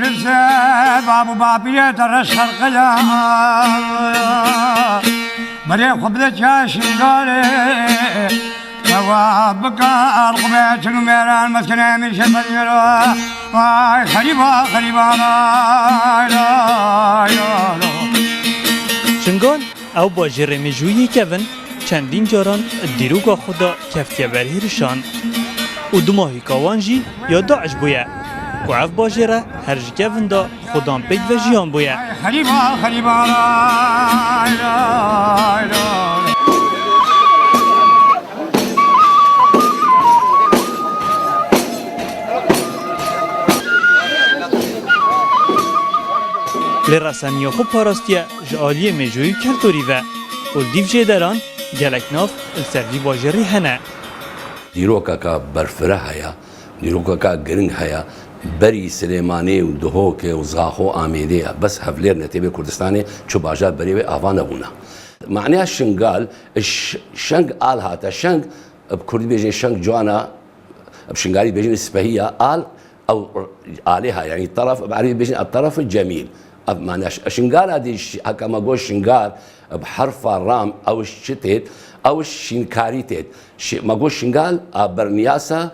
الرسالة بابو بابية ترى الشرقية بريق خبزة يا شنقالي وابك القبيت الميران مسكنة من شبه يرى خريبا خريبا شنگال او با جرمجویی کون چندین جاران دیروگا خدا کفتیه برهیرشان و دو ماهی کاوانجی یا داعش بویه و اف باجره هرج کون دا خودان پیک و جیان بویه خريبا خريبا لرسانیا خوب پاراستیه جعالی مجوی کلتوری و دیو جدران گلک ناف السروی باجری هنه دیروکا که برفره هیا دیروکا که گرنگ هیا بری سلیمانی و دهوک و زاخو آمیده بس هفلیر نتیبه کردستانی چو باجا بری و آوان نبونا معنی شنگال شنگ آل هاتا شنگ بکردی بیجن شنگ جوانا بشنگاری بیجن اسپهیه آل او آلها يعني الطرف بعرف بيجي الطرف الجميل معناها شنقار هذه كما اقول شنقار بحرف الرام او الشتت او الشنكاريتت ما اقول شنقال برنياسه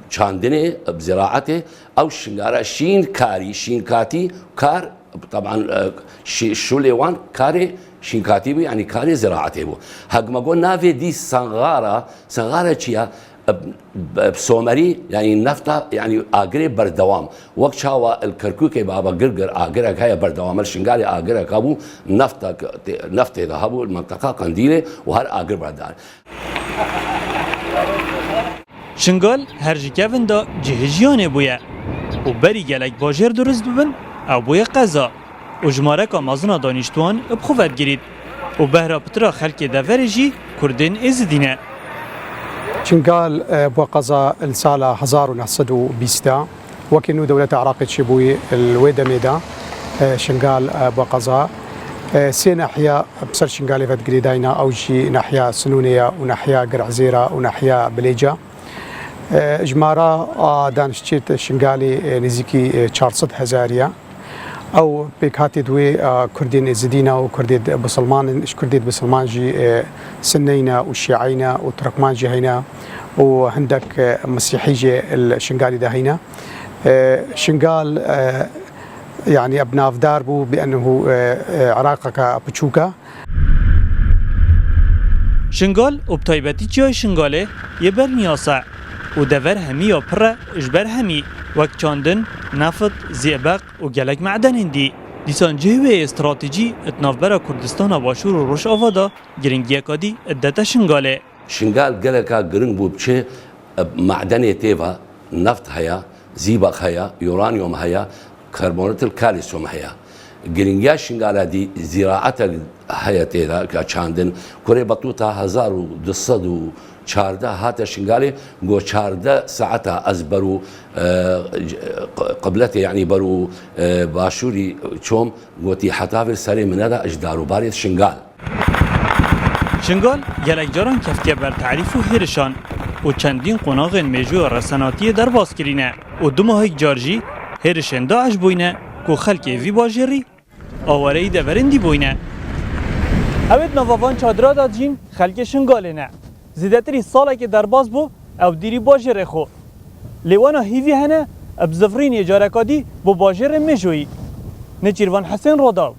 بشاندنه بزراعته او شنقاره شينكاري شينكاتي كار طبعا شوليوان كاري شينكاتي يعني كاري زراعته بو حق ما اقول نافي دي سنغاره تشيا بسومري يعني النفطة يعني آجري بردوام وقت شاوا الكركوك بابا قرقر آجرك هيا بردوام الشنغالي آجرك أبو نفط ذهبوا المنطقة قنديلة وهر آجر بردان شنگال هرجی کون دا جهجیانه بویه و بری گلک باجر درست ببن او بویه قضا و جماره که مازنا دانشتوان بخوفت گرید و بهرا پترا خلک دفر جی کردین ازدینه شنقال بوقظة السالة 1920 وكنو دولة عراق تشبوي الويدا ميدا شنقال بوقظة سي ناحية بسر شنقالي فات قريداينا أو شي ناحية سنونية وناحية قرعزيرة وناحية بليجة جمارة دانشتيت شنقالي نزيكي 400 هزارية او بيكاتي دوي كردين ازدينا وكرديد بسلمان كرديد بسلمان جي سنينا وشيعينا وتركمان جي هينا وعندك مسيحي جي الشنقالي ده هينا شنقال يعني ابناء داربو بانه عراقك بتشوكا شنگال وبطيبتي جاي شنگاله يبر نياسع ودفر همي يا برا اجبر همي وقت چاندن نفط زئبق و گلک معدن هندي دیسان جهوه استراتیجی اتنافبرا کردستان باشور و روش آوادا گرنگی کادی ادتا شنگاله شنگال گلکا گرنگ بو بچه معدن تیوا نفط هيا زئبق هيا يورانيوم هيا كربونات الكالسيوم هيا گرنگی شنگال دي زراعت هيا تیرا که چاندن کره بطوطه 1214 هات شنگاله گو 14 ساعتها از برو قبلته يعني برو باشوري چوم گوتي حتافر سري من هذا اجدارو باريت شنگال شنگال گلک جاران کفتیه بر تعریف و هیرشان و چندین قناغ میجو رساناتی در باز کرینه و دو ماه جارجی هیرشن داعش بوینه که خلک وی باجری آواره دورندی بوینه اوید نوابان چادرا داد جین خلک شنگاله نه زیدتری ساله که در باز بو او دیری باجر خو لیوانا هیوی هنه ابزفرین اجارکادی بو باجر میجوی نچیروان حسین روداو